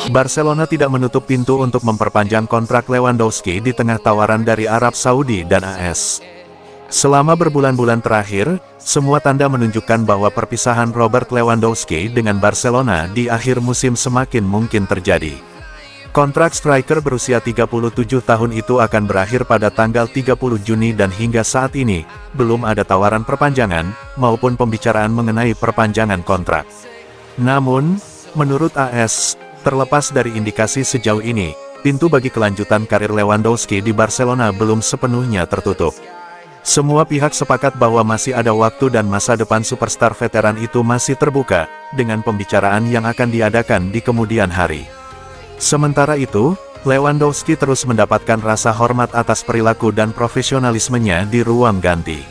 Barcelona tidak menutup pintu untuk memperpanjang kontrak Lewandowski di tengah tawaran dari Arab Saudi dan AS. Selama berbulan-bulan terakhir, semua tanda menunjukkan bahwa perpisahan Robert Lewandowski dengan Barcelona di akhir musim semakin mungkin terjadi. Kontrak striker berusia 37 tahun itu akan berakhir pada tanggal 30 Juni dan hingga saat ini, belum ada tawaran perpanjangan, maupun pembicaraan mengenai perpanjangan kontrak. Namun, menurut AS, terlepas dari indikasi sejauh ini, pintu bagi kelanjutan karir Lewandowski di Barcelona belum sepenuhnya tertutup. Semua pihak sepakat bahwa masih ada waktu dan masa depan superstar veteran itu masih terbuka, dengan pembicaraan yang akan diadakan di kemudian hari. Sementara itu, Lewandowski terus mendapatkan rasa hormat atas perilaku dan profesionalismenya di ruang ganti.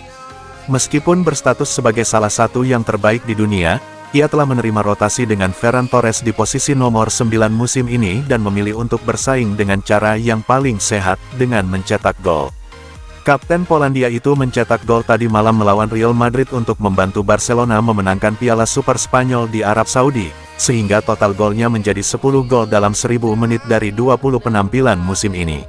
Meskipun berstatus sebagai salah satu yang terbaik di dunia, ia telah menerima rotasi dengan Ferran Torres di posisi nomor 9 musim ini dan memilih untuk bersaing dengan cara yang paling sehat, dengan mencetak gol. Kapten Polandia itu mencetak gol tadi malam melawan Real Madrid untuk membantu Barcelona memenangkan Piala Super Spanyol di Arab Saudi, sehingga total golnya menjadi 10 gol dalam 1000 menit dari 20 penampilan musim ini.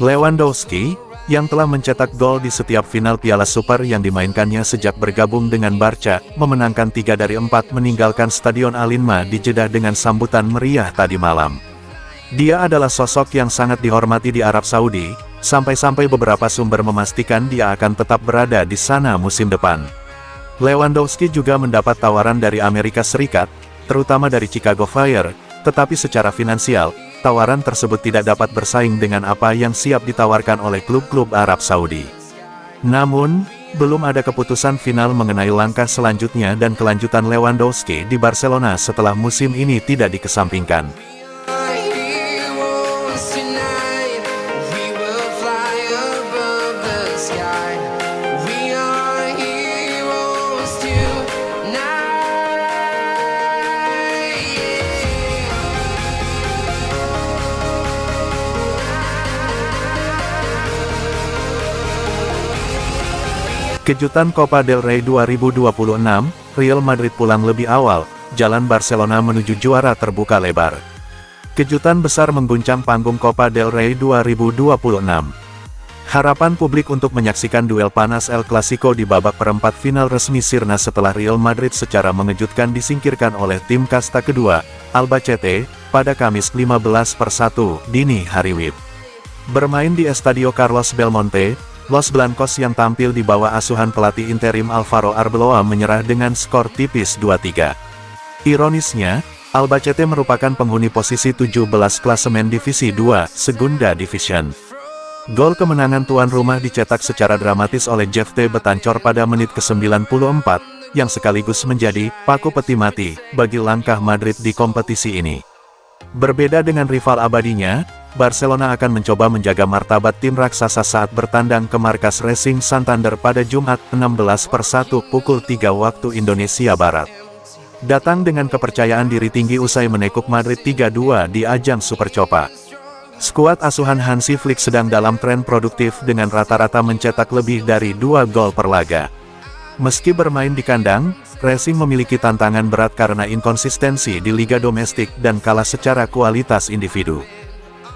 Lewandowski, yang telah mencetak gol di setiap final Piala Super yang dimainkannya sejak bergabung dengan Barca, memenangkan 3 dari 4 meninggalkan Stadion Al-Inma di Jeddah dengan sambutan meriah tadi malam. Dia adalah sosok yang sangat dihormati di Arab Saudi, sampai-sampai beberapa sumber memastikan dia akan tetap berada di sana musim depan. Lewandowski juga mendapat tawaran dari Amerika Serikat, terutama dari Chicago Fire, tetapi secara finansial, tawaran tersebut tidak dapat bersaing dengan apa yang siap ditawarkan oleh klub-klub Arab Saudi. Namun, belum ada keputusan final mengenai langkah selanjutnya dan kelanjutan Lewandowski di Barcelona setelah musim ini tidak dikesampingkan. Kejutan Copa del Rey 2026, Real Madrid pulang lebih awal, jalan Barcelona menuju juara terbuka lebar. Kejutan besar mengguncang panggung Copa del Rey 2026. Harapan publik untuk menyaksikan duel panas El Clasico di babak perempat final resmi sirna setelah Real Madrid secara mengejutkan disingkirkan oleh tim kasta kedua, Albacete, pada Kamis 15/1 dini hari WIB. Bermain di Estadio Carlos Belmonte, Los Blancos yang tampil di bawah asuhan pelatih interim Alvaro Arbeloa menyerah dengan skor tipis 2-3. Ironisnya, Albacete merupakan penghuni posisi 17 klasemen Divisi 2, Segunda Division. Gol kemenangan tuan rumah dicetak secara dramatis oleh Jefte Betancor pada menit ke-94, yang sekaligus menjadi paku peti mati bagi langkah Madrid di kompetisi ini. Berbeda dengan rival abadinya, Barcelona akan mencoba menjaga martabat tim raksasa saat bertandang ke markas Racing Santander pada Jumat 16/1 pukul 3 waktu Indonesia Barat. Datang dengan kepercayaan diri tinggi usai menekuk Madrid 3-2 di ajang Super Copa. Skuad asuhan Hansi Flick sedang dalam tren produktif dengan rata-rata mencetak lebih dari 2 gol per laga. Meski bermain di kandang, Racing memiliki tantangan berat karena inkonsistensi di liga domestik dan kalah secara kualitas individu.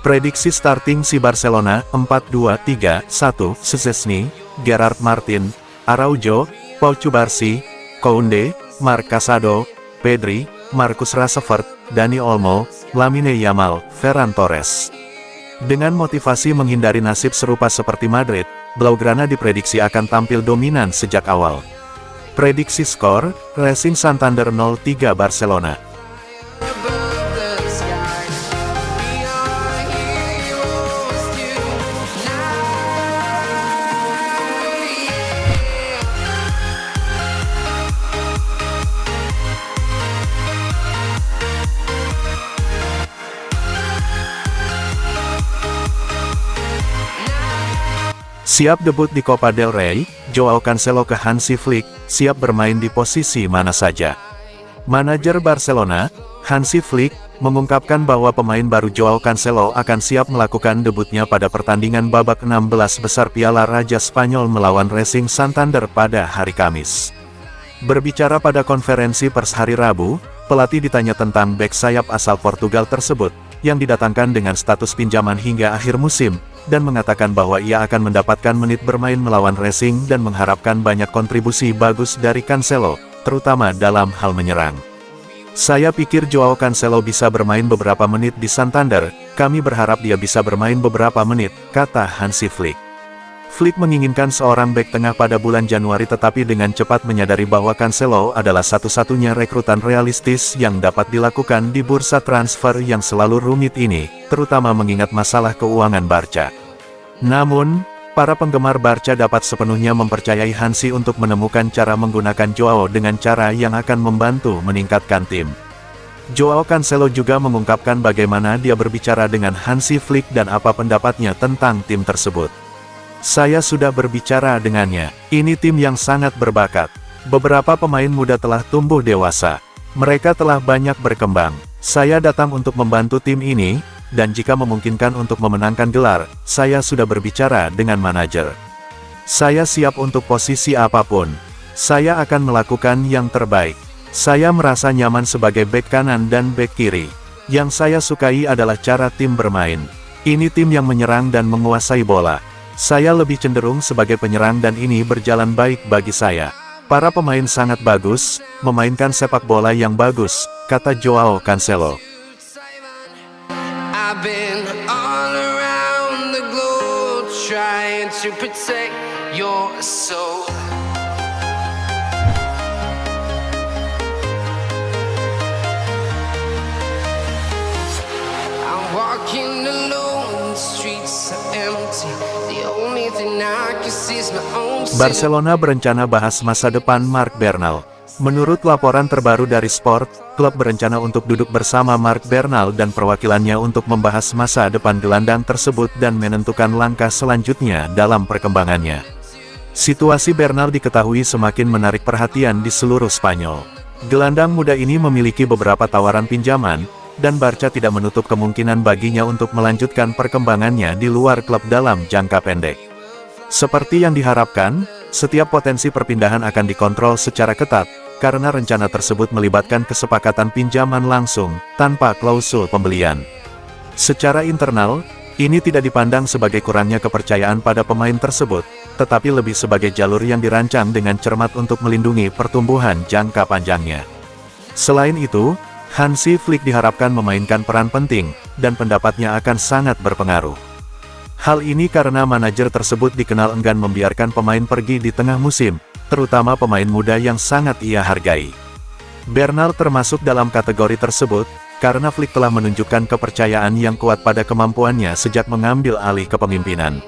Prediksi starting si Barcelona, 4-2-3-1, Szczesny, Gerard Martin, Araujo, Pau Cubarsí, Koundé, Marc Casado, Pedri, Marcus Rashford, Dani Olmo, Lamine Yamal, Ferran Torres. Dengan motivasi menghindari nasib serupa seperti Madrid, Blaugrana diprediksi akan tampil dominan sejak awal. Prediksi skor, Racing Santander 0-3 Barcelona. Siap debut di Copa del Rey, Joao Cancelo ke Hansi Flick, siap bermain di posisi mana saja. Manajer Barcelona, Hansi Flick, mengungkapkan bahwa pemain baru Joao Cancelo akan siap melakukan debutnya pada pertandingan babak 16 besar Piala Raja Spanyol melawan Racing Santander pada hari Kamis. Berbicara pada konferensi pers hari Rabu, pelatih ditanya tentang bek sayap asal Portugal tersebut, yang didatangkan dengan status pinjaman hingga akhir musim, dan mengatakan bahwa ia akan mendapatkan menit bermain melawan Racing dan mengharapkan banyak kontribusi bagus dari Cancelo, terutama dalam hal menyerang. Saya pikir Joao Cancelo bisa bermain beberapa menit di Santander, kami berharap dia bisa bermain beberapa menit, kata Hansi Flick. Flick menginginkan seorang bek tengah pada bulan Januari tetapi dengan cepat menyadari bahwa Cancelo adalah satu-satunya rekrutan realistis yang dapat dilakukan di bursa transfer yang selalu rumit ini, terutama mengingat masalah keuangan Barca. Namun, para penggemar Barca dapat sepenuhnya mempercayai Hansi untuk menemukan cara menggunakan Joao dengan cara yang akan membantu meningkatkan tim. Joao Cancelo juga mengungkapkan bagaimana dia berbicara dengan Hansi Flick dan apa pendapatnya tentang tim tersebut. Saya sudah berbicara dengannya, ini tim yang sangat berbakat. Beberapa pemain muda telah tumbuh dewasa. Mereka telah banyak berkembang. Saya datang untuk membantu tim ini, dan jika memungkinkan untuk memenangkan gelar, saya sudah berbicara dengan manajer. Saya siap untuk posisi apapun. Saya akan melakukan yang terbaik. Saya merasa nyaman sebagai bek kanan dan bek kiri. Yang saya sukai adalah cara tim bermain. Ini tim yang menyerang dan menguasai bola. Saya lebih cenderung sebagai penyerang dan ini berjalan baik bagi saya. Para pemain sangat bagus, memainkan sepak bola yang bagus, kata Joao Cancelo. I've been all around the globe trying to protect your soul. I'm walking alone, the streets are empty. The only thing I can see is my own silhouette. Barcelona berencana bahas masa depan Marc Bernal. Menurut laporan terbaru dari Sport, klub berencana untuk duduk bersama Marc Bernal dan perwakilannya untuk membahas masa depan gelandang tersebut dan menentukan langkah selanjutnya dalam perkembangannya. Situasi Bernal diketahui semakin menarik perhatian di seluruh Spanyol. Gelandang muda ini memiliki beberapa tawaran pinjaman, dan Barca tidak menutup kemungkinan baginya untuk melanjutkan perkembangannya di luar klub dalam jangka pendek. Seperti yang diharapkan, setiap potensi perpindahan akan dikontrol secara ketat, karena rencana tersebut melibatkan kesepakatan pinjaman langsung, tanpa klausul pembelian. Secara internal, ini tidak dipandang sebagai kurangnya kepercayaan pada pemain tersebut, tetapi lebih sebagai jalur yang dirancang dengan cermat untuk melindungi pertumbuhan jangka panjangnya. Selain itu, Hansi Flick diharapkan memainkan peran penting, dan pendapatnya akan sangat berpengaruh. Hal ini karena manajer tersebut dikenal enggan membiarkan pemain pergi di tengah musim, terutama pemain muda yang sangat ia hargai. Bernal termasuk dalam kategori tersebut, karena Flick telah menunjukkan kepercayaan yang kuat pada kemampuannya sejak mengambil alih kepemimpinan.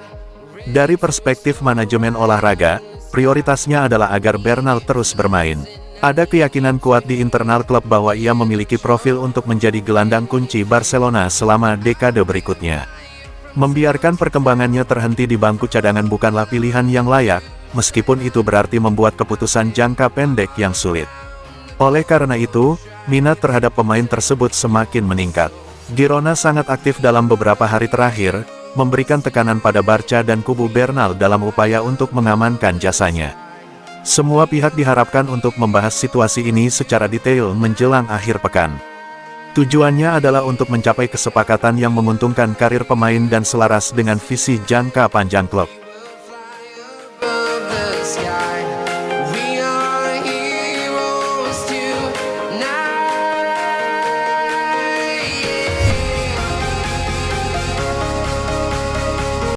Dari perspektif manajemen olahraga, prioritasnya adalah agar Bernal terus bermain. Ada keyakinan kuat di internal klub bahwa ia memiliki profil untuk menjadi gelandang kunci Barcelona selama dekade berikutnya. Membiarkan perkembangannya terhenti di bangku cadangan bukanlah pilihan yang layak, meskipun itu berarti membuat keputusan jangka pendek yang sulit. Oleh karena itu, minat terhadap pemain tersebut semakin meningkat. Girona sangat aktif dalam beberapa hari terakhir, memberikan tekanan pada Barca dan kubu Bernal dalam upaya untuk mengamankan jasanya. Semua pihak diharapkan untuk membahas situasi ini secara detail menjelang akhir pekan. Tujuannya adalah untuk mencapai kesepakatan yang menguntungkan karir pemain dan selaras dengan visi jangka panjang klub.